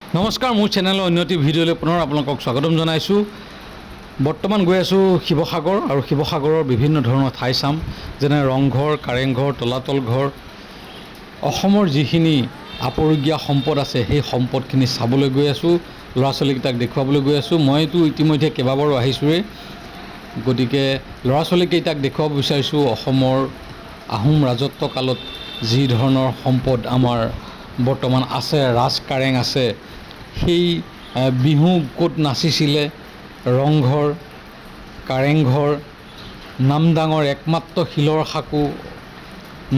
নমস্কাৰ, মোৰ চেনেলৰ অন্য এটি ভিডিঅ'লৈ পুনৰ আপোনালোকক স্বাগতম জনাইছোঁ। বৰ্তমান গৈ আছোঁ শিৱসাগৰ আৰু শিৱসাগৰৰ বিভিন্ন ধৰণৰ ঠাই চাম, যেনে ৰংঘৰ, কাৰেংঘৰ, তলাতল ঘৰ। অসমৰ যিখিনি আপুৰুগীয়া সম্পদ আছে সেই সম্পদখিনি চাবলৈ গৈ আছোঁ, ল'ৰা ছোৱালীকেইটাক দেখুৱাবলৈ গৈ আছোঁ। মইতো ইতিমধ্যে কেইবাবাৰো আহিছোঁৱেই, গতিকে ল'ৰা ছোৱালীকেইটাক দেখুৱাব বিচাৰিছোঁ অসমৰ আহোম ৰাজত্ব কালত যি ধৰণৰ সম্পদ আমাৰ বৰ্তমান আছে। ৰাজ কাৰেং আছে, সেই বিহু ক'ত নাচিছিলে, ৰংঘৰ, কাৰেংঘৰ, নামদাঙৰ একমাত্ৰ শিলৰ সাঁকো,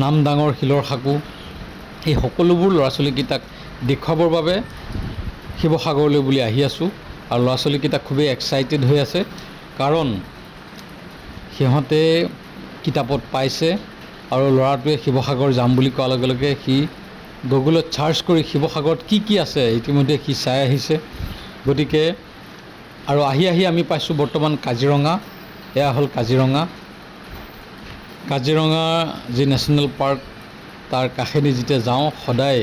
নামদাঙৰ শিলৰ সাঁকো, এই সকলোবোৰ ল'ৰা ছোৱালীকেইটাক দেখুৱাবৰ বাবে শিৱসাগৰলৈ বুলি আহি আছোঁ। আৰু ল'ৰা ছোৱালীকেইটা খুবেই এক্সাইটেড হৈ আছে, কাৰণ সিহঁতে কিতাপত পাইছে আৰু ল'ৰাটোৱে শিৱসাগৰ যাম বুলি কোৱাৰ লগে লগে সি গুগলত চাৰ্চ কৰি শিৱসাগৰত কি কি আছে ইতিমধ্যে সি চাই আহিছে। গতিকে আৰু আহি আমি পাইছোঁ বৰ্তমান কাজিৰঙা। এয়া হ'ল কাজিৰঙা। কাজিৰঙা যি নেশ্যনেল পাৰ্ক, তাৰ কাষেদি যেতিয়া যাওঁ সদায়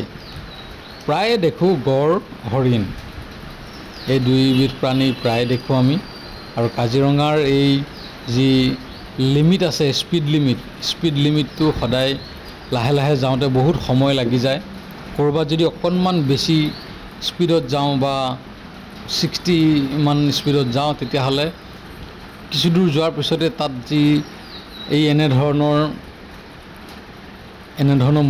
প্ৰায়ে দেখোঁ গড়, হৰিণ, এই দুইবিধ প্ৰাণী প্ৰায় দেখোঁ আমি। আৰু কাজিৰঙাৰ এই যি লিমিট আছে, স্পীড লিমিটটো সদায় লাহে লাহে যাওঁতে বহুত সময় লাগি যায়। ক'ৰবাত যদি অকণমান বেছি স্পীডত যাওঁ বা 60 মান স্পীডত যাওঁ, তেতিয়াহ'লে কিছু দূৰ যোৱাৰ পিছতে তাত যি এই এনেধৰণৰ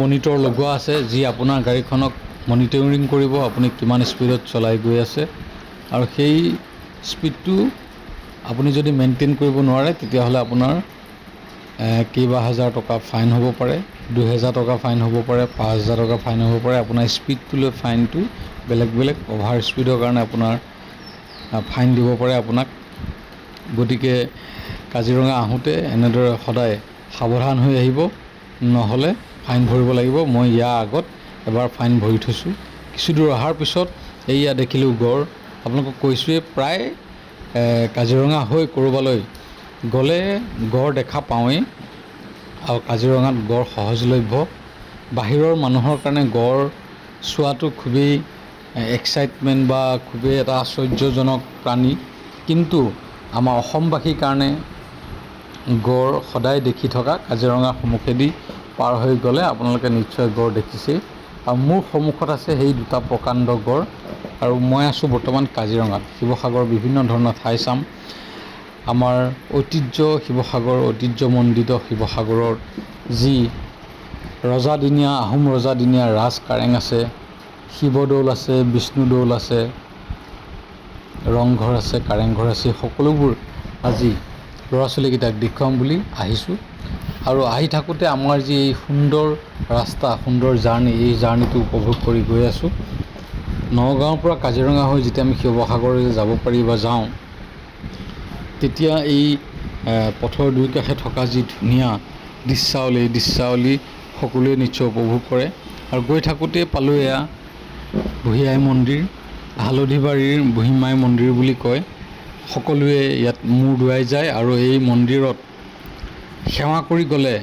মনিটৰ লগোৱা আছে, যি আপোনাৰ গাড়ীখনক মনিটৰিং কৰিব আপুনি কিমান স্পীডত চলাই গৈ আছে। আৰু সেই স্পীডটো আপুনি যদি মেইনটেইন কৰিব নোৱাৰে, তেতিয়াহ'লে আপোনাৰ কেইবা হাজাৰ টকা ফাইন হ'ব পাৰে, 2000 টকা ফাইন হ'ব পাৰে, 5000 টকা ফাইন হ'ব পাৰে। আপোনাৰ স্পীডটো লৈ ফাইনটো বেলেগ বেলেগ। অভাৰ স্পীডৰ কাৰণে আপোনাৰ ফাইন দিব পাৰে আপোনাক। গতিকে কাজিৰঙা আহোঁতে এনেদৰে সদায় সাৱধান হৈ আহিব, নহ'লে ফাইন ভৰিব লাগিব। মই ইয়াৰ আগত এবাৰ ফাইন ভৰি থৈছোঁ। কিছু দূৰ অহাৰ পিছত এইয়া দেখিলোঁ গড়। আপোনালোকক কৈছোঁৱেই, প্ৰায় কাজিৰঙা হৈ ক'ৰবালৈ গ'লে গড় দেখা পাওঁৱেই। আৰু কাজিৰঙাত গড় সহজলভ্য। বাহিৰৰ মানুহৰ কাৰণে গড় চোৱাটো খুবেই এক্সাইটমেণ্ট বা খুবেই এটা আশ্চৰ্যজনক প্ৰাণী, কিন্তু আমাৰ অসমবাসীৰ কাৰণে গড় সদায় দেখি থকা। কাজিৰঙাৰ সন্মুখেদি পাৰ হৈ গ'লে আপোনালোকে নিশ্চয় গড় দেখিছেই। আৰু মোৰ সন্মুখত আছে সেই দুটা প্ৰকাণ্ড গড়। আৰু মই আছোঁ বৰ্তমান কাজিৰঙাত। শিৱসাগৰৰ বিভিন্ন ধৰণৰ ঠাই চাম। আমাৰ ঐতিহ্য শিৱসাগৰ, ঐতিহ্যমণ্ডিত শিৱসাগৰৰ যি ৰজাদিনীয়া, আহোম ৰজাদিনীয়া ৰাজ কাৰেং আছে, শিৱদৌল আছে, বিষ্ণুদৌল আছে, ৰংঘৰ আছে, কাৰেংঘৰ আছে, সকলোবোৰ আজি ল'ৰা ছোৱালীকেইটাক দেখুৱাম বুলি আহিছোঁ। আৰু আহি থাকোঁতে আমাৰ যি এই সুন্দৰ ৰাস্তা, সুন্দৰ জাৰ্ণি, এই জাৰ্ণিটো উপভোগ কৰি গৈ আছোঁ। নগাঁৱৰ পৰা কাজিৰঙা হৈ যেতিয়া আমি শিৱসাগৰলৈ যাব পাৰি বা যাওঁ, তেতিয়া এই পথৰ দুই কাষে থকা যি ধুনীয়া দৃশ্যাৱলী, এই দৃশ্যাৱলী সকলোৱে নিশ্চয় উপভোগ কৰে। আৰু গৈ থাকোঁতে পালোঁ এয়া বুঢ়ীআই মন্দিৰ, হালধিবাৰীৰ বুঢ়ীমাই মন্দিৰ বুলি কয়। সকলোৱে ইয়াত মূৰ দোৱাই যায়। আৰু এই মন্দিৰত সেৱা কৰি গ'লে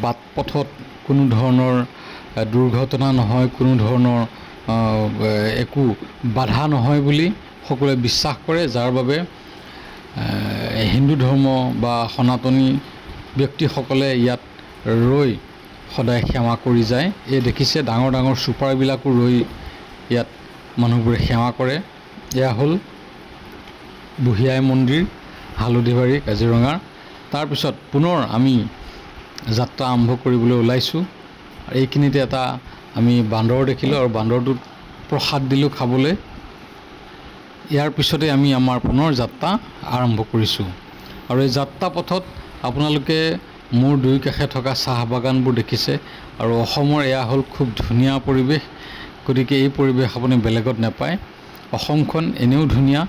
বাট পথত কোনো ধৰণৰ দুৰ্ঘটনা নহয়, কোনো ধৰণৰ একো বাধা নহয় বুলি সকলোৱে বিশ্বাস কৰে, যাৰ বাবে হিন্দু ধৰ্ম বা সনাতনী ব্যক্তিসকলে ইয়াত ৰৈ সদায় সেৱা কৰি যায়। এই দেখিছে ডাঙৰ ডাঙৰ চুপাৰবিলাকো ৰৈ ইয়াত মানুহবোৰে সেৱা কৰে। এয়া হ'ল বুঢ়ীআই মন্দিৰ, হালধিবাৰী, কাজিৰঙাৰ। তাৰপিছত পুনৰ আমি যাত্ৰা আৰম্ভ কৰিবলৈ ওলাইছোঁ। এইখিনিতে এটা আমি বান্দৰ দেখিলোঁ আৰু বান্দৰটোত প্ৰসাদ দিলোঁ খাবলৈ। ইয়াৰ পিছতে আমি আমাৰ পুনৰ যাত্ৰা আৰম্ভ কৰিছোঁ। আৰু এই যাত্ৰা পথত আপোনালোকে মোৰ দুই কাষে থকা চাহ বাগানবোৰ দেখিছে। আৰু অসমৰ এয়া হ'ল খুব ধুনীয়া পৰিৱেশ। গতিকে এই পৰিৱেশ আপুনি বেলেগত নাপায়। অসমখন এনেও ধুনীয়া,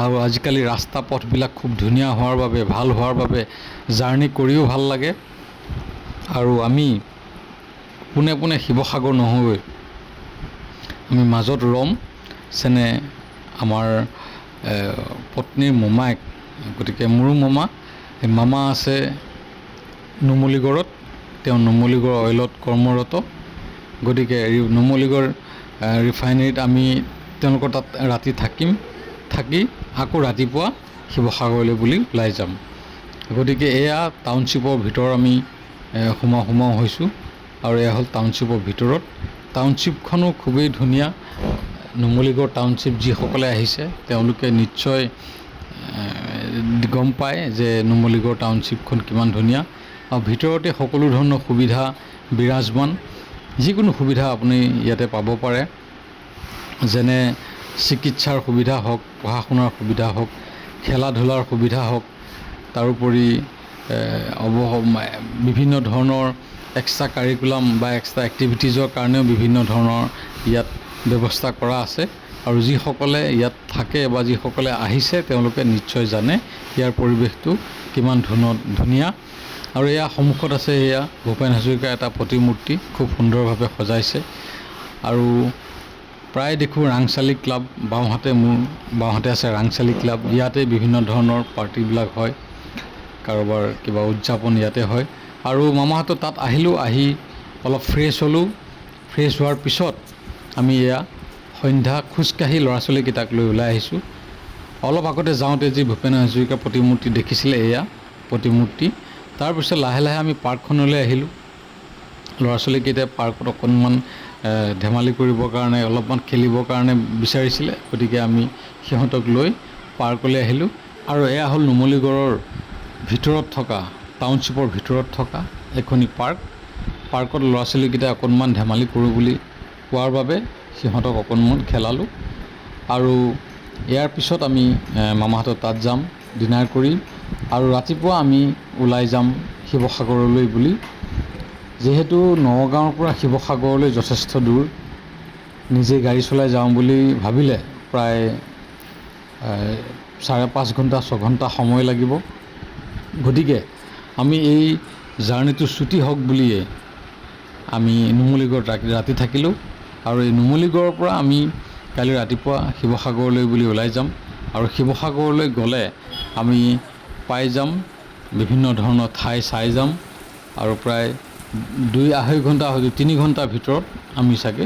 আৰু আজিকালি ৰাস্তা পথবিলাক খুব ধুনীয়া হোৱাৰ বাবে, ভাল হোৱাৰ বাবে জাৰ্ণি কৰিও ভাল লাগে। আৰু আমি পোনে পোনে শিৱসাগৰ নহৈ আমি মাজত ৰম, যেনে আমাৰ পত্নীৰ মোমায়েক, গতিকে মোৰো মামা আছে নুমলীগড়ত। তেওঁ নুমলীগড় অইলত কৰ্মৰত। গতিকে নুমলীগড় ৰিফাইনেৰীত আমি তেওঁলোকৰ তাত ৰাতি থাকিম, থাকি আকৌ ৰাতিপুৱা শিৱসাগৰলৈ বুলি ওলাই যাম। গতিকে এয়া টাউনশ্বিপৰ ভিতৰত আমি সোমাও হৈছোঁ আৰু এয়া হ'ল টাউনশ্বিপৰ ভিতৰত। টাউনশ্বিপখনো খুবেই ধুনীয়া। নুমলীগড় টাউনশ্বিপ যিসকলে আহিছে তেওঁলোকে নিশ্চয় গম পায় যে নুমলীগড় টাউনশ্বিপখন কিমান ধুনীয়া, আৰু ভিতৰতে সকলো ধৰণৰ সুবিধা বিৰাজমান। যিকোনো সুবিধা আপুনি ইয়াতে পাব পাৰে, যেনে চিকিৎসাৰ সুবিধা হওক, পঢ়া শুনাৰ সুবিধা হওক, খেলা ধূলাৰ সুবিধা হওক, তাৰোপৰি বিভিন্ন ধৰণৰ এক্সট্ৰা কাৰিকুলাম বা এক্সট্ৰা এক্টিভিটিজৰ কাৰণেও বিভিন্ন ধৰণৰ ইয়াত ব্যৱস্থা কৰা আছে। আৰু যিসকলে ইয়াত থাকে বা যিসকলে আহিছে তেওঁলোকে নিশ্চয় জানে ইয়াৰ পৰিৱেশটো কিমান ধুনীয়া। আৰু এয়া সন্মুখত আছে এয়া ভূপেন হাজৰিকাৰ এটা প্ৰতিমূৰ্তি, খুব সুন্দৰভাৱে সজাইছে। আৰু প্ৰায় দেখোঁ ৰাংচালি ক্লাব, মোৰ বাওঁহাতে আছে ৰাংচালি ক্লাব। ইয়াতে বিভিন্ন ধৰণৰ পাৰ্টিবিলাক হয়, কাৰোবাৰ কিবা উদযাপন ইয়াতে হয়। আৰু মামাহঁতৰ তাত আহিলোঁ, আহি অলপ ফ্ৰেছ হ'লোঁ। ফ্ৰেছ হোৱাৰ পিছত আমি এয়া সন্ধ্যা খোজকাঢ়ি ল'ৰা ছোৱালীকেইটাক লৈ ওলাই আহিছোঁ। অলপ আগতে যাওঁতে যি ভূপেন হাজৰিকাৰ প্ৰতিমূৰ্তি দেখিছিলে, এয়া প্ৰতিমূৰ্তি। তাৰপিছত লাহে লাহে আমি পাৰ্কখনলৈ আহিলোঁ। ল'ৰা ছোৱালীকেইটাই পাৰ্কত অকণমান ধেমালি কৰিবৰ কাৰণে, অলপমান খেলিবৰ কাৰণে বিচাৰিছিলে, গতিকে আমি সিহঁতক লৈ পাৰ্কলৈ আহিলোঁ। আৰু এয়া হ'ল নুমলীগড়ৰ ভিতৰত থকা, টাউনশ্বিপৰ ভিতৰত থকা এখনি পাৰ্ক। পাৰ্কত ল'ৰা ছোৱালীকেইটাই অকণমান ধেমালি কৰোঁ বুলি কোৱাৰ বাবে সিহঁতক অকণমান খেলালোঁ। আৰু ইয়াৰ পিছত আমি মামাহঁতৰ তাত যাম ডিনাৰ কৰি, আৰু ৰাতিপুৱা আমি ওলাই যাম শিৱসাগৰলৈ বুলি। যিহেতু নগাঁৱৰ পৰা শিৱসাগৰলৈ যথেষ্ট দূৰ, নিজে গাড়ী চলাই যাওঁ বুলি ভাবিলে প্ৰায় 5.5 ঘণ্টা 6 ঘণ্টা সময় লাগিব। গতিকে আমি এই জাৰ্ণিটো ছুটি হওক বুলিয়ে আমি নুমলীগড়ত ৰাতি থাকিলোঁ। আৰু এই নুমলীগড়ৰ পৰা আমি কালি ৰাতিপুৱা শিৱসাগৰলৈ বুলি ওলাই যাম। আৰু শিৱসাগৰলৈ গ'লে আমি পাই যাম বিভিন্ন ধৰণৰ ঠাই চাই যাম, আৰু প্ৰায় 2-2.5 ঘণ্টা, হয়তো 3 ঘণ্টাৰ ভিতৰত আমি চাগে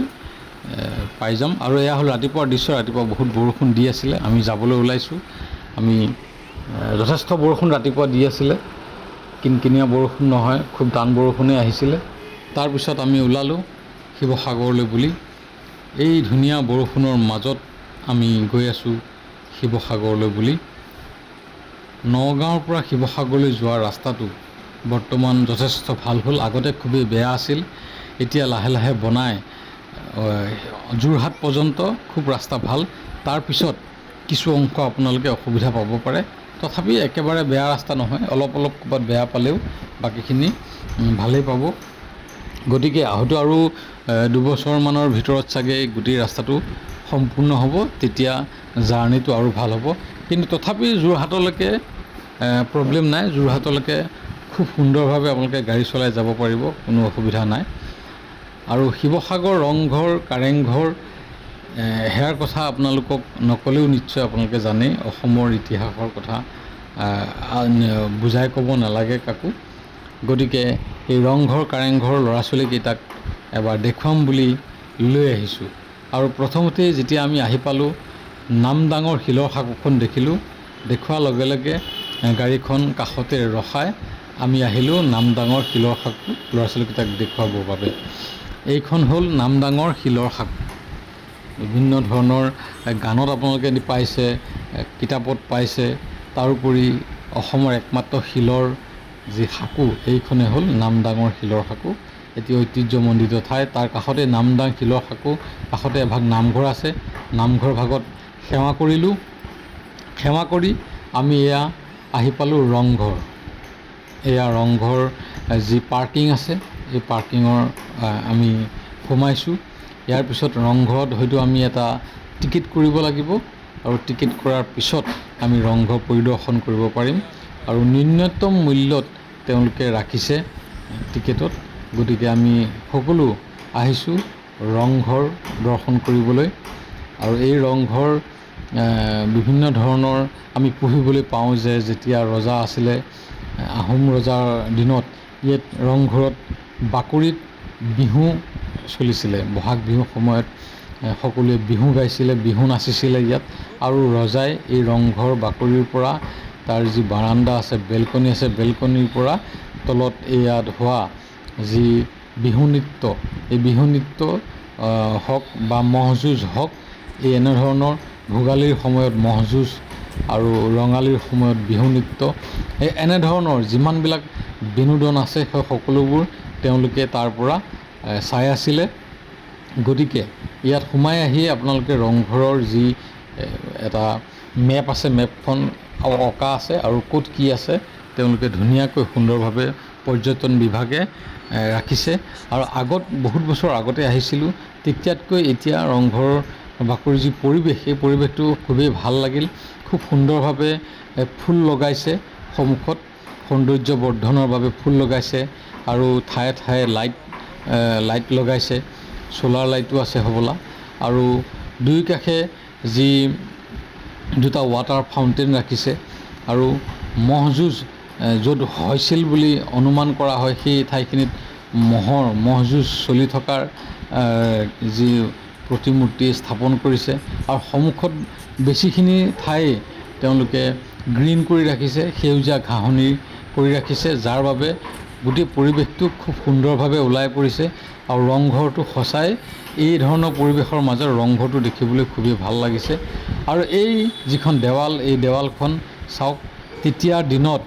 পাই যাম। আৰু এয়া হ'ল ৰাতিপুৱাৰ দৃশ্য। ৰাতিপুৱা বহুত বৰষুণ দি আছিলে, আমি যাবলৈ ওলাইছোঁ। আমি যথেষ্ট বৰষুণ ৰাতিপুৱা দি আছিলে, কিনকিনীয়া বৰষুণ নহয়, খুব টান বৰষুণেই আহিছিলে। তাৰপিছত আমি ওলালোঁ শিৱসাগৰলৈ বুলি। এই ধুনীয়া বৰষুণৰ মাজত আমি গৈ আছোঁ শিৱসাগৰলৈ বুলি। নগাঁৱৰ পৰা শিৱসাগৰলৈ যোৱা ৰাস্তাটো বৰ্তমান যথেষ্ট ভাল হ'ল। আগতে খুবেই বেয়া আছিল, এতিয়া লাহে লাহে বনাই যোৰহাট পৰ্যন্ত খুব ৰাস্তা ভাল। তাৰপিছত কিছু অংশ আপোনালোকে অসুবিধা পাব পাৰে, তথাপি একেবাৰে বেয়া ৰাস্তা নহয়। অলপ ক'ৰবাত বেয়া পালেও বাকীখিনি ভালেই পাব। গতিকে হয়তো আৰু 2 বছৰমানৰ ভিতৰত চাগে গোটেই ৰাস্তাটো সম্পূৰ্ণ হ'ব, তেতিয়া জাৰ্ণিটো আৰু ভাল হ'ব। কিন্তু তথাপি যোৰহাটলৈকে প্ৰব্লেম নাই, যোৰহাটলৈকে খুব সুন্দৰভাৱে আপোনালোকে গাড়ী চলাই যাব পাৰিব, কোনো অসুবিধা নাই। আৰু শিৱসাগৰ ৰংঘৰ, কাৰেংঘৰ, সেয়াৰ কথা আপোনালোকক নক'লেও নিশ্চয় আপোনালোকে জানেই। অসমৰ ইতিহাসৰ কথা বুজাই ক'ব নালাগে কাকো। গতিকে এই ৰংঘৰ কাৰেংঘৰ ল'ৰা ছোৱালীকেইটাক এবাৰ দেখুৱাম বুলি লৈ আহিছোঁ। আৰু প্ৰথমতেই যেতিয়া আমি আহি পালোঁ, নামদাঙৰ শিলৰ সাঁকোখন দেখিলোঁ। দেখুৱাৰ লগে লগে গাড়ীখন কাষতে ৰখাই আমি আহিলোঁ নামদাঙৰ শিলৰ সাঁকো ল'ৰা ছোৱালীকেইটাক দেখুৱাবৰ বাবে। এইখন হ'ল নামদাঙৰ শিলৰ সাঁকো। বিভিন্ন ধৰণৰ গানত আপোনালোকে পাইছে, কিতাপত পাইছে। তাৰোপৰি অসমৰ একমাত্ৰ শিলৰ যি সাঁকো, এইখনে হ'ল নামদাঙৰ শিলৰ সাঁকো। এটি ঐতিহ্যমণ্ডিত ঠাই। তাৰ কাষতে নামদাং শিলৰ সাঁকো, কাষতে এভাগ নামঘৰ আছে। নামঘৰ ভাগত সেৱা কৰিলোঁ। সেৱা কৰি আমি এয়া আহি পালোঁ ৰংঘৰ। এয়া ৰংঘৰ যি পাৰ্কিং আছে, এই পাৰ্কিঙৰ আমি সোমাইছোঁ। ইয়াৰ পিছত ৰংঘৰত হয়তো আমি এটা টিকেট কৰিব লাগিব, আৰু টিকেট কৰাৰ পিছত আমি ৰংঘৰ পৰিদৰ্শন কৰিব পাৰিম। আৰু ন্যূনতম মূল্যত তেওঁলোকে ৰাখিছে টিকেটত। গতিকে আমি সকলো আহিছোঁ ৰংঘৰ দৰ্শন কৰিবলৈ। আৰু এই ৰংঘৰ বিভিন্ন ধৰণৰ আমি পঢ়িবলৈ পাওঁ যে যেতিয়া ৰজা আছিলে, আহোম ৰজাৰ দিনত ইয়াত ৰংঘৰত বাকৰিত বিহু চলিছিলে। বহাগ বিহুৰ সময়ত সকলোৱে বিহু গাইছিলে, বিহু নাচিছিলে ইয়াত। আৰু ৰজাই এই ৰংঘৰ বাকৰিৰ পৰা তাৰ যি বাৰাণ্ডা আছে, বেলকনি আছে, বেলকনিৰ পৰা তলত ইয়াত হোৱা যি বিহু নৃত্য, এই বিহু নৃত্য হওক বা ম'হ যুঁজ হওক, এই এনেধৰণৰ ভোগালীৰ সময়ত ম'হ যুঁজ আৰু ৰঙালীৰ সময়ত বিহু নৃত্য, এই এনেধৰণৰ যিমানবিলাক বিনোদন আছে সেই সকলোবোৰ তেওঁলোকে তাৰ পৰা চাই আছিলে। গতিকে ইয়াত সোমাই আহি আপোনালোকে ৰংঘৰৰ যি এটা মেপ আছে, মেপখন অঁকা আছে আৰু ক'ত কি আছে তেওঁলোকে ধুনীয়াকৈ সুন্দৰভাৱে পৰ্যটন বিভাগে ৰাখিছে। আৰু আগত বহুত বছৰ আগতে আহিছিলোঁ, তেতিয়াতকৈ এতিয়া ৰংঘৰ বাকৰিৰ যি পৰিৱেশ, সেই পৰিৱেশটো খুবেই ভাল লাগিল। খুব সুন্দৰভাৱে ফুল লগাইছে, সন্মুখত সৌন্দৰ্য বৰ্ধনৰ বাবে ফুল লগাইছে আৰু ঠায়ে ঠায়ে লাইট লগাইছে, চ'লাৰ লাইটো আছে হ'বলা। আৰু দুই কাষে যি দুটা ৱাটাৰ ফাউণ্টেইন ৰাখিছে আৰু ম'হ যুঁজ য'ত হৈছিল বুলি অনুমান কৰা হয় সেই ঠাইখিনিত ম'হ যুঁজ চলি থকাৰ যি প্ৰতিমূৰ্তি স্থাপন কৰিছে। আৰু সন্মুখত বেছিখিনি ঠাই তেওঁলোকে গ্ৰীণ কৰি ৰাখিছে, সেউজীয়া ঘাঁহনি কৰি ৰাখিছে, যাৰ বাবে গোটেই পৰিৱেশটো খুব সুন্দৰভাৱে ওলাই পৰিছে। আৰু ৰংঘৰটো সঁচাই এই ধৰণৰ পৰিৱেশৰ মাজত ৰংঘৰটো দেখিবলৈ খুবেই ভাল লাগিছে। আৰু এই যিখন দেৱাল, এই দেৱালখন চাওক, তেতিয়াৰ দিনত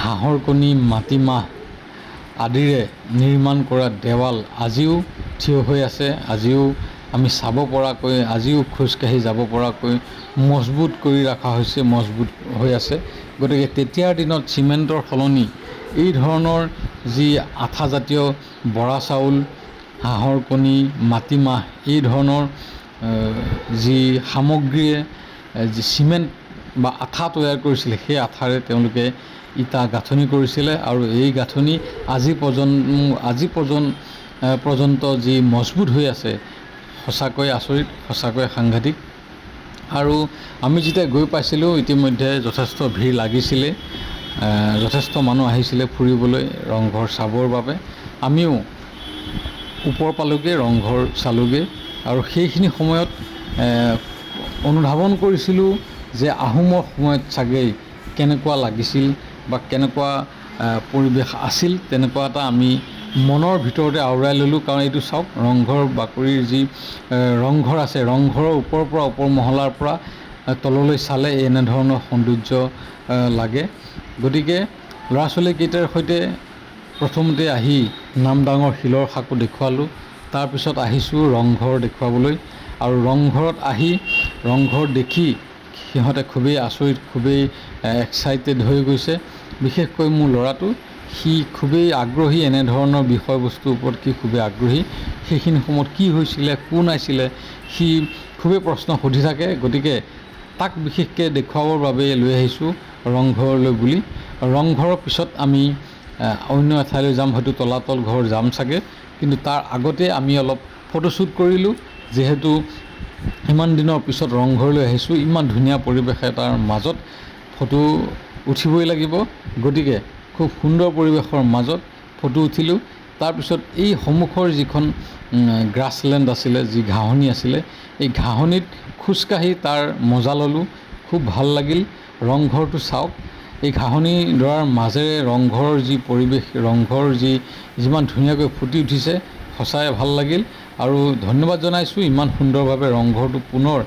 হাঁহৰ কণী, মাটিমাহ আদিৰে নিৰ্মাণ কৰা দেৱাল আজিও থিয় হৈ আছে, আজিও আমি চাব পৰাকৈ, আজিও খোজকাঢ়ি যাব পৰাকৈ মজবুত কৰি ৰখা হৈছে, মজবুত হৈ আছে। গতিকে তেতিয়াৰ দিনত চিমেণ্টৰ সলনি এই ধৰণৰ যি আঠাজাতীয় বৰা চাউল, হাঁহৰ কণী, মাটিমাহ, এই ধৰণৰ যি সামগ্ৰীয়ে যি চিমেণ্ট বা আঠা তৈয়াৰ কৰিছিলে, সেই আঠাৰে তেওঁলোকে ইটা গাঁথনি কৰিছিলে। আৰু এই গাঁথনি আজি পৰ্যন্ত যি মজবুত হৈ আছে, সঁচাকৈ আচৰিত, সঁচাকৈ সাংঘাতিক। আৰু আমি যেতিয়া গৈ পাইছিলোঁ ইতিমধ্যে যথেষ্ট ভিৰ লাগিছিলে, যথেষ্ট মানুহ আহিছিলে ফুৰিবলৈ, ৰংঘৰ চাবৰ বাবে। আমিও ওপৰ পালোগৈ, ৰংঘৰ চালোগৈ। আৰু সেইখিনি সময়ত অনুধাৱন কৰিছিলোঁ যে আহোমৰ সময়ত চাগৈ কেনেকুৱা লাগিছিল বা কেনেকুৱা পৰিৱেশ আছিল, তেনেকুৱা এটা আমি মনৰ ভিতৰতে আওৰাই ল'লোঁ। কাৰণ এইটো চাওক, ৰংঘৰ বাকৰিৰ যি ৰংঘৰ আছে, ৰংঘৰৰ ওপৰৰ পৰা, ওপৰ মহলাৰ পৰা তললৈ চালে এনেধৰণৰ সৌন্দৰ্য লাগে। গতিকে ল'ৰা ছোৱালীকেইটাৰ সৈতে প্ৰথমতে আহি নামদাঙৰ শিলৰ সাঁকো দেখুৱালোঁ, তাৰপিছত আহিছোঁ ৰংঘৰ দেখুৱাবলৈ। আৰু ৰংঘৰত আহি ৰংঘৰ দেখি সিহঁতে খুবেই আচৰিত, খুবেই এক্সাইটেড হৈ গৈছে। বিশেষকৈ মোৰ ল'ৰাটো, সি খুবেই আগ্ৰহী, এনেধৰণৰ বিষয়বস্তুৰ ওপৰত সি খুবেই আগ্ৰহী। সেইখিনি সময়ত কি হৈছিলে, কোন আছিলে, সি খুবেই প্ৰশ্ন সুধি থাকে। গতিকে তাক বিশেষকৈ দেখুৱাবৰ বাবে লৈ আহিছোঁ ৰংঘৰলৈ বুলি। ৰংঘৰৰ পিছত আমি অন্য এঠাইলৈ যাম, হয়তো তলাতল ঘৰ যাম চাগে। কিন্তু তাৰ আগতে আমি অলপ ফটোশ্বুট কৰিলোঁ, যিহেতু ইমান দিনৰ পিছত ৰংঘৰলৈ আহিছোঁ, ইমান ধুনীয়া পৰিৱেশ এটাৰ মাজত ফটো উঠিবই লাগিব। গতিকে খুব সুন্দৰ পৰিৱেশৰ মাজত ফটো উঠিলোঁ। তাৰপিছত এই সন্মুখৰ যিখন গ্ৰাছলেণ্ড আছিলে, যি ঘাঁহনি আছিলে, এই ঘাঁহনিত খোজকাঢ়ি তাৰ মজা ল'লোঁ, খুব ভাল লাগিল। ৰংঘৰটো চাওক, এই ঘাঁহনিডৰাৰ মাজেৰে ৰংঘৰৰ যি পৰিৱেশ, ৰংঘৰ যিমান ধুনীয়াকৈ ফুটি উঠিছে, সঁচাই ভাল লাগিল। আৰু ধন্যবাদ জনাইছোঁ ইমান সুন্দৰভাৱে ৰংঘৰটো পুনৰ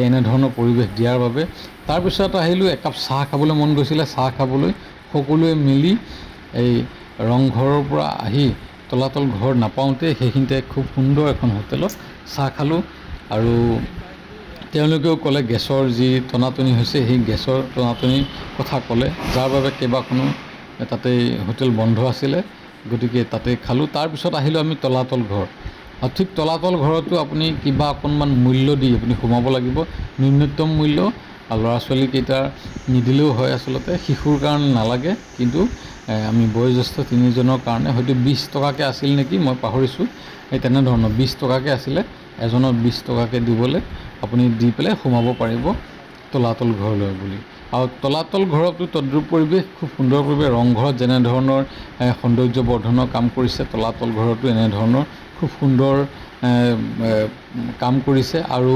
এনেধৰণৰ পৰিৱেশ দিয়াৰ বাবে। তাৰপিছত আহিলোঁ, একাপ চাহ খাবলৈ মন গৈছিলে, চাহ খাবলৈ সকলোৱে মিলি এই ৰংঘৰৰ পৰা আহি তলাতল ঘৰ নাপাওঁতে সেইখিনিতে খুব সুন্দৰ এখন হোটেলত চাহ খালোঁ। আৰু তেওঁলোকেও ক'লে গেছৰ যি টনাটনি হৈছে, সেই গেছৰ টনাটনিৰ কথা ক'লে, যাৰ বাবে কেইবাখনো তাতে হোটেল বন্ধ আছিলে। গতিকে তাতে খালোঁ। তাৰপিছত আহিলোঁ আমি তলাতল ঘৰ। আৰু ঠিক তলাতল ঘৰতো আপুনি কিবা অকণমান মূল্য দি আপুনি সোমাব লাগিব, ন্যূনতম মূল্য। আৰু ল'ৰা ছোৱালীকেইটাৰ নিদিলেও হয়, আচলতে শিশুৰ কাৰণে নালাগে, কিন্তু আমি বয়োজ্যেষ্ঠ তিনিজনৰ কাৰণে হয়তো 20 টকাকৈ আছিল নেকি, মই পাহৰিছোঁ। এই তেনেধৰণৰ 20 টকাকৈ আছিলে, এজনৰ 20 টকাকৈ দিবলৈ আপুনি দি পেলাই সোমাব পাৰিব তলাতল ঘৰলৈ বুলি। আৰু তলাতল ঘৰতো তদ্ৰূপ পৰিৱেশ, খুব সুন্দৰ পৰিৱেশ। ৰংঘৰত যেনেধৰণৰ সৌন্দৰ্য বৰ্ধনৰ কাম কৰিছে, তলাতল ঘৰতো এনেধৰণৰ খুব সুন্দৰ কাম কৰিছে আৰু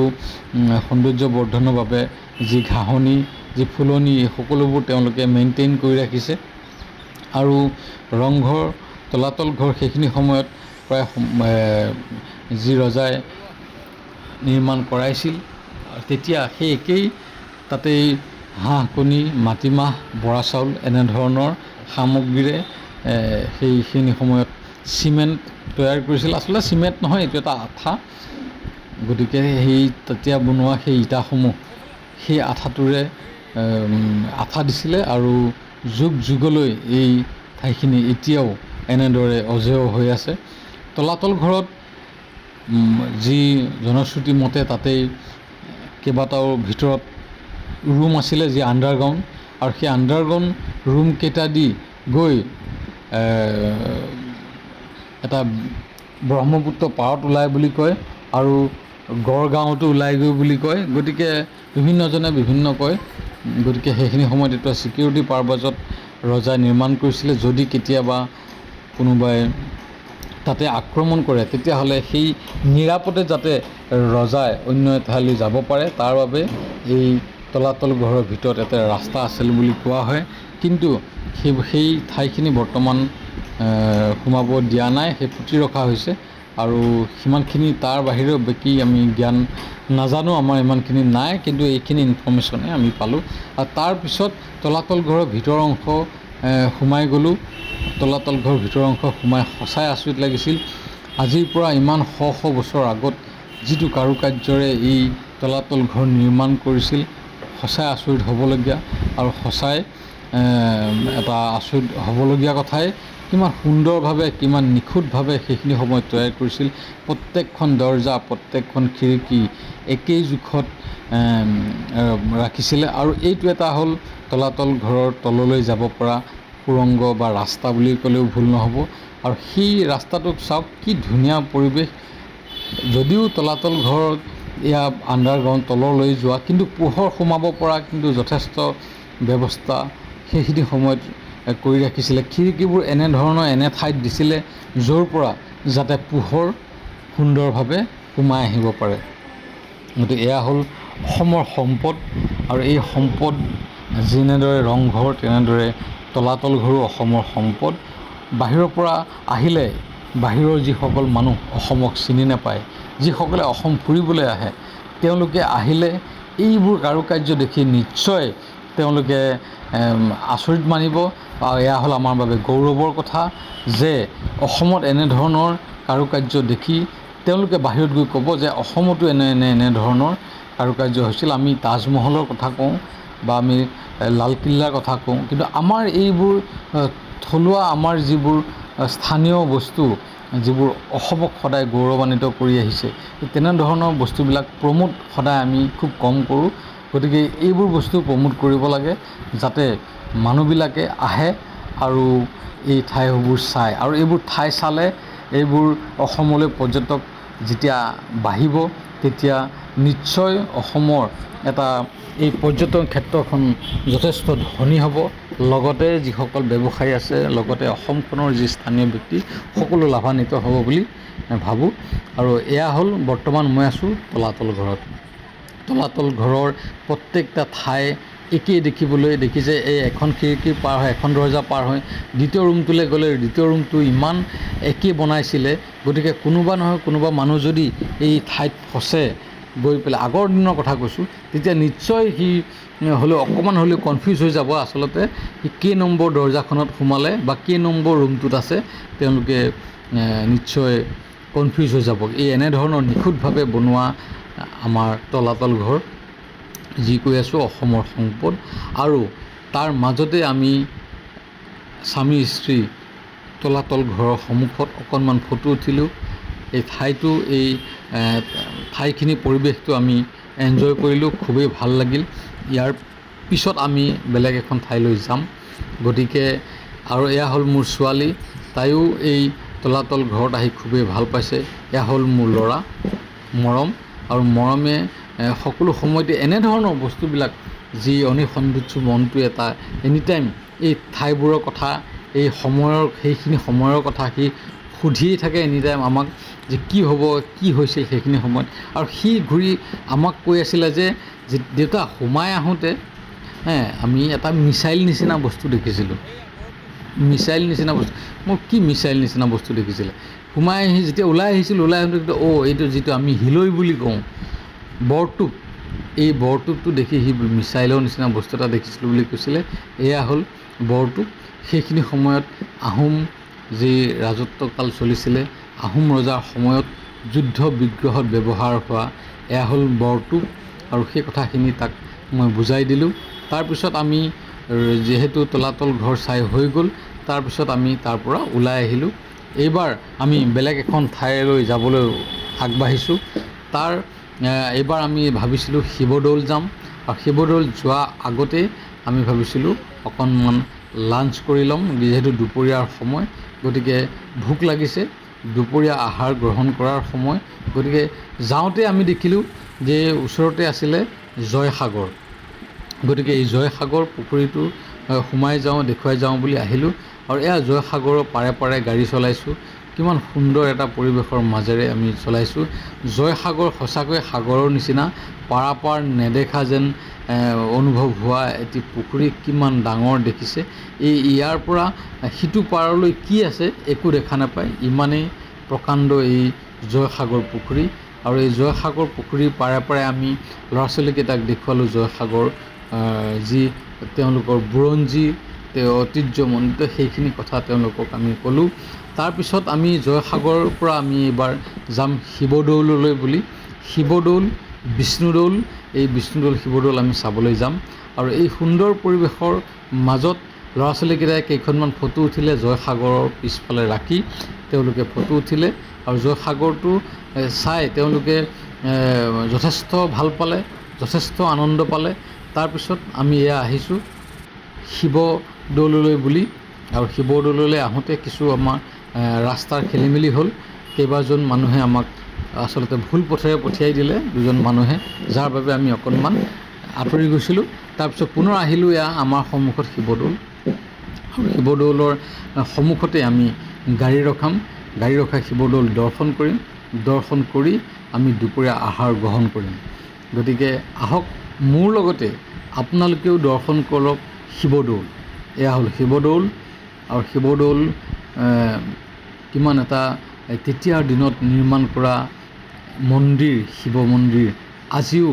সৌন্দৰ্য বৰ্ধনৰ বাবে যি ঘাঁহনি যি ফুলনি এই সকলোবোৰ তেওঁলোকে মেইনটেইন কৰি ৰাখিছে। আৰু ৰংঘৰ তলাতল ঘৰ সেইখিনি সময়ত প্ৰায় যি ৰজাই নিৰ্মাণ কৰাইছিল তেতিয়া সেই একেই তাতেই হাঁহ কণী মাটিমাহ বৰা চাউল এনেধৰণৰ সামগ্ৰীৰে সেইখিনি সময়ত চিমেণ্ট তৈয়াৰ কৰিছিল। আচলতে চিমেণ্ট নহয়, এইটো এটা আঠা। গতিকে সেই তেতিয়া বনোৱা সেই ইটাসমূহ সেই আঠাটোৰে আঠা দিছিলে আৰু যুগ যুগলৈ এই ঠাইখিনি এতিয়াও এনেদৰে অজেয় হৈ আছে। তলাতল ঘৰত যি জনশ্ৰুতি মতে তাতেই কেইবাটাও ভিতৰত ৰুম আছিলে যি আণ্ডাৰগ্ৰাউণ্ড, আৰু সেই আণ্ডাৰগ্ৰাউণ্ড ৰুমকেইটা দি গৈ এটা ব্ৰহ্মপুত্ৰ পাৰত ওলাই বুলি কয় আৰু গড়গাঁৱতো ওলাই গৈ বুলি কয়। গতিকে বিভিন্নজনে বিভিন্ন কয়। গতিকে সেইখিনি সময়ত এটা ছিকিউৰিটি পাৰপাছত ৰজাই নিৰ্মাণ কৰিছিলে। যদি কেতিয়াবা কোনোবাই তাতে আক্ৰমণ কৰে তেতিয়াহ'লে সেই নিৰাপদে যাতে ৰজাই অন্য এঠাইলৈ যাব পাৰে তাৰ বাবে এই তলাতল ঘৰৰ ভিতৰত এটা ৰাস্তা আছিল বুলি কোৱা হয়। কিন্তু সেই ঠাইখিনি বৰ্তমান সোমাব দিয়া নাই, সেই পুতি ৰখা হৈছে। আৰু সিমানখিনি তাৰ বাহিৰেও বাকী আমি জ্ঞান নাজানো, আমাৰ ইমানখিনি নাই, কিন্তু এইখিনি ইনফৰ্মেশ্যনে আমি পালোঁ। আৰু তাৰপিছত তলাতল ঘৰৰ ভিতৰৰ অংশ সোমাই গ'লোঁ। তলাতল ঘৰৰ ভিতৰৰ অংশ সোমাই সঁচাই আচৰিত লাগিছিল। আজিৰ পৰা ইমান শ শ বছৰ আগত যিটো কাৰুকাৰ্যৰে এই তলাতল ঘৰ নিৰ্মাণ কৰিছিল, সঁচাই আচৰিত হ'বলগীয়া। আৰু সঁচাই এটা আচৰিত হ'বলগীয়া কথাই কিমান সুন্দৰভাৱে কিমান নিখুঁতভাৱে সেইখিনি সময়ত তৈয়াৰ কৰিছিল। প্ৰত্যেকখন দৰ্জা প্ৰত্যেকখন খিৰিকী একেই জোখত ৰাখিছিলে। আৰু এইটো এটা হ'ল তলাতল ঘৰৰ তললৈ যাব পৰা সুৰংগ বা ৰাস্তা বুলি ক'লেও ভুল নহ'ব। আৰু সেই ৰাস্তাটোক চাওক, কি ধুনীয়া পৰিৱেশ। যদিও তলাতল ঘৰত এয়া আণ্ডাৰগ্ৰাউণ্ড তললৈ যোৱা, কিন্তু পোহৰ সোমাব পৰা কিন্তু যথেষ্ট ব্যৱস্থা সেইখিনি সময়ত কৰি ৰাখিছিলে। খিৰিকীবোৰ এনেধৰণৰ এনে ঠাইত দিছিলে য'ৰ পৰা যাতে পোহৰ সুন্দৰভাৱে সোমাই আহিব পাৰে। গতিকে এয়া হ'ল অসমৰ সম্পদ। আৰু এই সম্পদ যেনেদৰে ৰংঘৰ তেনেদৰে তলাতল ঘৰো অসমৰ সম্পদ। বাহিৰৰ পৰা আহিলে বাহিৰৰ যিসকল মানুহ অসমক চিনি নাপায়, যিসকলে অসম ফুৰিবলৈ আহে, তেওঁলোকে আহিলে এইবোৰ কাৰুকাৰ্য দেখি নিশ্চয় তেওঁলোকে আচৰিত মানিব। আৰু এয়া হ'ল আমাৰ বাবে গৌৰৱৰ কথা যে অসমত এনেধৰণৰ কাৰুকাৰ্য দেখি তেওঁলোকে বাহিৰত গৈ ক'ব যে অসমতো এনেধৰণৰ কাৰুকাৰ্য হৈছিল। আমি তাজমহলৰ কথা কওঁ বা আমি লালকিল্লাৰ কথা কওঁ, কিন্তু আমাৰ এইবোৰ থলুৱা আমাৰ যিবোৰ স্থানীয় বস্তু যিবোৰ অসমক সদায় গৌৰৱান্বিত কৰি আহিছে, তেনেধৰণৰ বস্তুবিলাক প্ৰমোট সদায় আমি খুব কম কৰোঁ। গতিকে এইবোৰ বস্তু প্ৰমোট কৰিব লাগে যাতে মানুহবিলাকে আহে আৰু এই ঠাইবোৰ চায়। আৰু এইবোৰ ঠাই চালে এইবোৰ অসমলৈ পৰ্যটক যেতিয়া বাঢ়িব তেতিয়া নিশ্চয় অসমৰ এটা এই পৰ্যটন ক্ষেত্ৰখন যথেষ্ট ধনী হ'ব। লগতে যিসকল ব্যৱসায়ী আছে, লগতে অসমখনৰ যি স্থানীয় ব্যক্তি সকলো লাভান্বিত হ'ব বুলি ভাবোঁ। আৰু এয়া হ'ল বৰ্তমান মই আছোঁ তলাতল ঘৰত। তলাতল ঘৰৰ প্ৰত্যেকটা ঠাই একেই দেখিবলৈ দেখিছে। এই এখন খিৰিকী পাৰ হয়, এখন দৰ্জা পাৰ হয় দ্বিতীয় ৰুমটোলৈ গ'লে দ্বিতীয় ৰুমটো ইমান একেই বনাইছিলে। গতিকে কোনোবা নহয় কোনোবা মানুহ যদি এই ঠাইত ফচে গৈ পেলাই, আগৰ দিনৰ কথা কৈছোঁ, তেতিয়া নিশ্চয় সি হ'লেও অকণমান হ'লেও কনফিউজ হৈ যাব আচলতে সি কেই নম্বৰ দৰ্জাখনত সোমালে বা কেই নম্বৰ ৰুমটোত আছে, তেওঁলোকে নিশ্চয় কনফিউজ হৈ যাব। এই এনেধৰণৰ নিখুঁতভাৱে বনোৱা আমাৰ তলাতল ঘৰ, যি কৈ আছোঁ অসমৰ সম্পদ। আৰু তাৰ মাজতে আমি স্বামী স্ত্ৰী তলাতল ঘৰৰ সন্মুখত অকণমান ফটো উঠিলোঁ। এই ঠাইটো এই ঠাইখিনি পৰিৱেশটো আমি এনজয় কৰিলোঁ, খুবেই ভাল লাগিল। ইয়াৰ পিছত আমি বেলেগ এখন ঠাইলৈ যাম। গতিকে আৰু এয়া হ'ল মোৰ ছোৱালী, তাইও এই তলাতল ঘৰত আহি খুবেই ভাল পাইছে। এয়া হ'ল মোৰ ল'ৰা, মৰম। আৰু মৰমে সকলো সময়তে এনেধৰণৰ বস্তুবিলাক যি অনিসন্ধিৎসু মনটো এটা এনিটাইম এই ঠাইবোৰৰ কথা, এই সময়ৰ সেইখিনি সময়ৰ কথা সি সুধিয়েই থাকে এনি টাইম আমাক যে কি হ'ব, কি হৈছিল সেইখিনি সময়ত। আৰু সি ঘূৰি আমাক কৈ আছিলে যে দেউতা সোমাই আহোঁতে আমি এটা মিছাইল নিচিনা বস্তু দেখিছিলোঁ। মিছাইল নিচিনা বস্তু, মোৰ কি মিছাইল নিচিনা বস্তু দেখিছিলে? সোমাই আহি যেতিয়া ওলাই আহিছিলোঁ, ওলাই আহোঁতে এইটো যিটো আমি হিলৈ বুলি কওঁ, বৰটোপ, এই বৰটোপটো দেখি সি মিছাইলৰ নিচিনা বস্তু এটা দেখিছিলোঁ বুলি কৈছিলে। এয়া হ'ল বৰটোপ। সেইখিনি সময়ত আহোম যি ৰাজত্বকাল চলিছিলে, আহোম ৰজাৰ সময়ত যুদ্ধ বিগ্ৰহত ব্যৱহাৰ হোৱা এয়া হ'ল বৰটোপ। আৰু সেই কথাখিনি তাক মই বুজাই দিলোঁ। তাৰপিছত আমি যিহেতু তলাতল ঘৰ চাই হৈ গ'ল, তাৰপিছত আমি তাৰ পৰা ওলাই আহিলোঁ। এইবাৰ আমি বেলেগ এখন ঠাইলৈ যাবলৈ আগবাঢ়িছোঁ। এইবাৰ আমি ভাবিছিলোঁ শিৱদৌল যাম, আৰু শিৱদৌল যোৱা আগতেই আমি ভাবিছিলোঁ অকণমান লাঞ্চ কৰি ল'ম, যিহেতু দুপৰীয়াৰ সময়, গতিকে ভোক লাগিছে, দুপৰীয়া আহাৰ গ্ৰহণ কৰাৰ সময়। গতিকে যাওঁতে আমি দেখিলোঁ যে ওচৰতে আছিলে জয়সাগৰ। গতিকে এই জয়সাগৰ পুখুৰীটো সোমাই যাওঁ, দেখুৱাই যাওঁ বুলি আহিলোঁ। আৰু এয়া জয়সাগৰৰ পাৰে পাৰে গাড়ী চলাইছোঁ। কিমান সুন্দৰ এটা পৰিৱেশৰ মাজেৰে আমি চলাইছোঁ। জয়সাগৰ সঁচাকৈ সাগৰৰ নিচিনা, পাৰাপাৰ নেদেখা যেন অনুভৱ হোৱা এটি পুখুৰী। কিমান ডাঙৰ দেখিছে, ইয়াৰ পৰা সিটো পাৰলৈ কি আছে একো দেখা নাপায়, ইমানেই প্ৰকাণ্ড এই জয়সাগৰ পুখুৰী। আৰু এই জয়সাগৰ পুখুৰীৰ পাৰে পাৰে আমি ল'ৰা ছোৱালীকেইটাক দেখুৱালোঁ জয়সাগৰ যি তেওঁলোকৰ বুৰঞ্জী, ঐতিহ্যমণ্ডিত সেইখিনি কথা তেওঁলোকক আমি ক'লোঁ। তাৰপিছত আমি জয়সাগৰৰ পৰা আমি এইবাৰ যাম শিৱদৌললৈ বুলি। শিৱদৌল, বিষ্ণুদৌল, এই বিষ্ণুদৌল শিৱদৌল আমি চাবলৈ যাম। আৰু এই সুন্দৰ পৰিৱেশৰ মাজত ল'ৰা ছোৱালীকেইটাই কেইখনমান ফটো উঠিলে, জয়সাগৰৰ পিছফালে ৰাখি তেওঁলোকে ফটো উঠিলে। আৰু জয়সাগৰটো চাই তেওঁলোকে যথেষ্ট ভাল পালে, যথেষ্ট আনন্দ পালে। তাৰপিছত আমি এয়া আহিছোঁ শিৱদৌললৈ বুলি। আৰু শিৱদৌললৈ আহোঁতে কিছু আমাৰ ৰাস্তাৰ খেলি মেলি হ'ল। কেইবাজন মানুহে আমাক আচলতে ভুল পথেৰে পঠিয়াই দিলে, দুজন মানুহে, যাৰ বাবে আমি অকণমান আঁতৰি গৈছিলোঁ। তাৰপিছত পুনৰ আহিলোঁ এয়া আমাৰ সন্মুখত শিৱদৌল। আৰু শিৱদৌলৰ সন্মুখতে আমি গাড়ী ৰখাম, গাড়ী ৰখাই শিৱদৌল দৰ্শন কৰিম। দৰ্শন কৰি আমি দুপৰীয়া আহাৰ গ্ৰহণ কৰিম। গতিকে আহক মোৰ লগতে আপোনালোকেও দৰ্শন কৰক শিৱদৌল। এয়া হ'ল শিৱদৌল। আৰু শিৱদৌল কিমান এটা তেতিয়াৰ দিনত নিৰ্মাণ কৰা মন্দিৰ, শিৱ মন্দিৰ, আজিও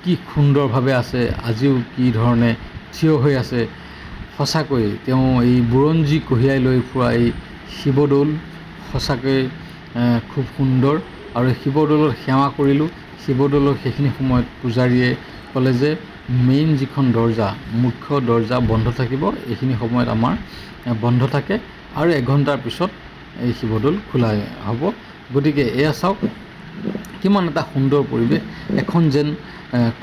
কি সুন্দৰভাৱে আছে, আজিও কি ধৰণে থিয় হৈ আছে। সঁচাকৈ তেওঁ এই বুৰঞ্জী কঢ়িয়াই লৈ ফুৰা এই শিৱদৌল সঁচাকৈ খুব সুন্দৰ। আৰু শিৱদৌলত সেৱা কৰিলোঁ। শিৱদৌলৰ সেইখিনি সময়ত পূজাৰীয়ে ক'লে যে মেইন যিখন দৰ্জা, মুখ্য দৰ্জা বন্ধ থাকিব, এইখিনি সময়ত আমাৰ বন্ধ থাকে, আৰু 1 ঘণ্টাৰ পিছত এই শিৱদৌল খোলা হ'ব। গতিকে এয়া চাওক কিমান এটা সুন্দৰ পৰিৱেশ, এখন যেন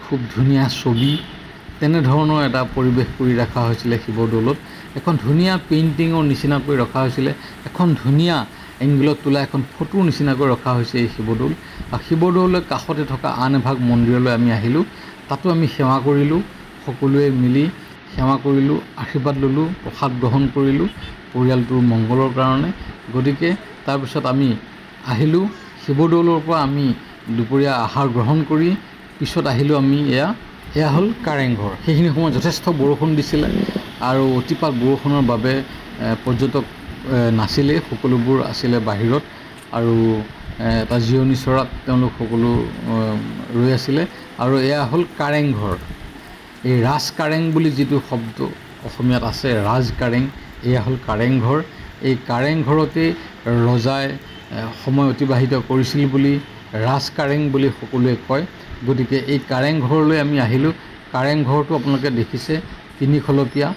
খুব ধুনীয়া ছবি, তেনেধৰণৰ এটা পৰিৱেশ কৰি ৰখা হৈছিলে শিৱদৌলত। এখন ধুনীয়া পেইণ্টিঙৰ নিচিনাকৈ ৰখা হৈছিলে, এখন ধুনীয়া এংগলত তোলা এখন ফটোৰ নিচিনাকৈ ৰখা হৈছে এই শিৱদৌল। আৰু শিৱদৌলৰ কাষতে থকা আন এভাগ মন্দিৰলৈ আমি আহিলোঁ, তাতো আমি সেৱা কৰিলোঁ, সকলোৱে মিলি সেৱা কৰিলোঁ, আশীৰ্বাদ ল'লোঁ, প্ৰসাদ গ্ৰহণ কৰিলোঁ পৰিয়ালটোৰ মংগলৰ কাৰণে। গতিকে তাৰপিছত আমি আহিলোঁ শিৱদৌলৰ পৰা আমি দুপৰীয়া আহাৰ গ্ৰহণ কৰি পিছত আহিলোঁ আমি এয়া হ'ল কাৰেংঘৰ। সেইখিনি সময়ত যথেষ্ট বৰষুণ দিছিলে, আৰু অতিপাত বৰষুণৰ বাবে পৰ্যটক নাছিলেই, সকলোবোৰ আছিলে বাহিৰত। আৰু এটা জিৰণি চৰাত তেওঁলোক সকলো ৰৈ আছিলে। আৰু এয়া হ'ল কাৰেংঘৰ। এই ৰাজ কাৰেং বুলি যিটো শব্দ অসমীয়াত আছে, ৰাজ কাৰেং, এয়া হ'ল কাৰেংঘৰ। এই কাৰেংঘৰতেই ৰজাই সময় অতিবাহিত কৰিছিল বুলি ৰাজ কাৰেং বুলি সকলোৱে কয়। গতিকে এই কাৰেংঘৰলৈ আমি আহিলোঁ। কাৰেংঘৰটো আপোনালোকে দেখিছে 3 খলপীয়া,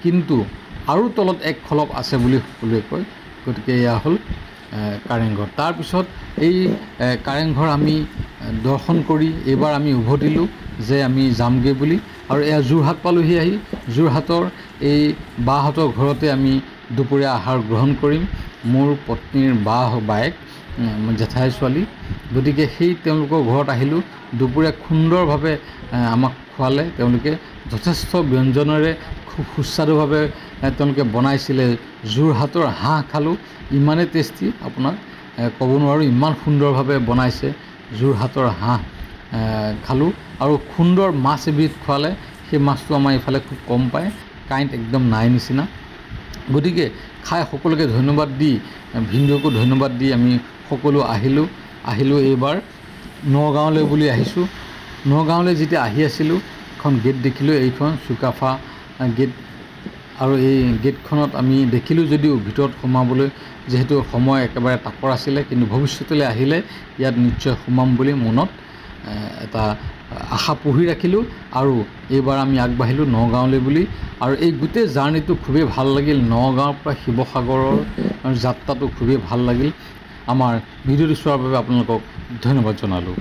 কিন্তু আৰু তলত 1 খলপ আছে বুলি সকলোৱে কয়। গতিকে এয়া হ'ল কাৰেংঘৰ। তাৰপিছত এই কাৰেংঘৰ আমি দৰ্শন কৰি এইবাৰ আমি উভতিলোঁ যে আমি যামগৈ বুলি। আৰু এয়া যোৰহাট পালোঁহি। আহি যোৰহাটৰ এই বাহঁতৰ ঘৰতে আমি দুপৰীয়া আহাৰ গ্ৰহণ কৰিম। মোৰ পত্নীৰ বায়েক, জেঠাইৰ ছোৱালী। গতিকে সেই তেওঁলোকৰ ঘৰত আহিলোঁ। দুপৰীয়া সুন্দৰভাৱে আমাক খোৱালে তেওঁলোকে, যথেষ্ট ব্যঞ্জনেৰে খুব সুস্বাদুভাৱে তেওঁলোকে বনাইছিলে। যোৰহাটৰ হাঁহ খালোঁ, ইমানেই টেষ্টি, আপোনাক ক'ব নোৱাৰোঁ, ইমান সুন্দৰভাৱে বনাইছে। যোৰহাটৰ হাঁহ খালোঁ আৰু সুন্দৰ মাছ এবিধ খোৱালে। সেই মাছটো আমাৰ এইফালে খুব কম পায়, কাঁইট একদম নাই নিচিনা। গতিকে খাই সকলোকে ধন্যবাদ দি, ভিনদেউকো ধন্যবাদ দি আমি সকলো আহিলোঁ। এইবাৰ নগাঁৱলৈ বুলি আহিছোঁ। নগাঁৱলৈ যেতিয়া আহি আছিলোঁ, এখন গেট দেখিলোঁ, এইখন চুকাফা গেট। আৰু এই গেটখনত আমি দেখিলোঁ যদিও ভিতৰত সোমাবলৈ যিহেতু সময় একেবাৰে তাকৰ আছিলে, কিন্তু ভৱিষ্যতলৈ আহিলে ইয়াত নিশ্চয় সোমাম বুলি মনত এটা আশা পুহি ৰাখিলোঁ। আৰু এইবাৰ আমি আগবাঢ়িলোঁ নগাঁৱলৈ বুলি। আৰু এই গোটেই জাৰ্ণিটো খুবেই ভাল লাগিল। নগাঁৱৰ পৰা শিৱসাগৰৰ যাত্ৰাটো খুবেই ভাল লাগিল। আমাৰ ভিডিঅ'টো চোৱাৰ বাবে আপোনালোকক ধন্যবাদ জনালোঁ।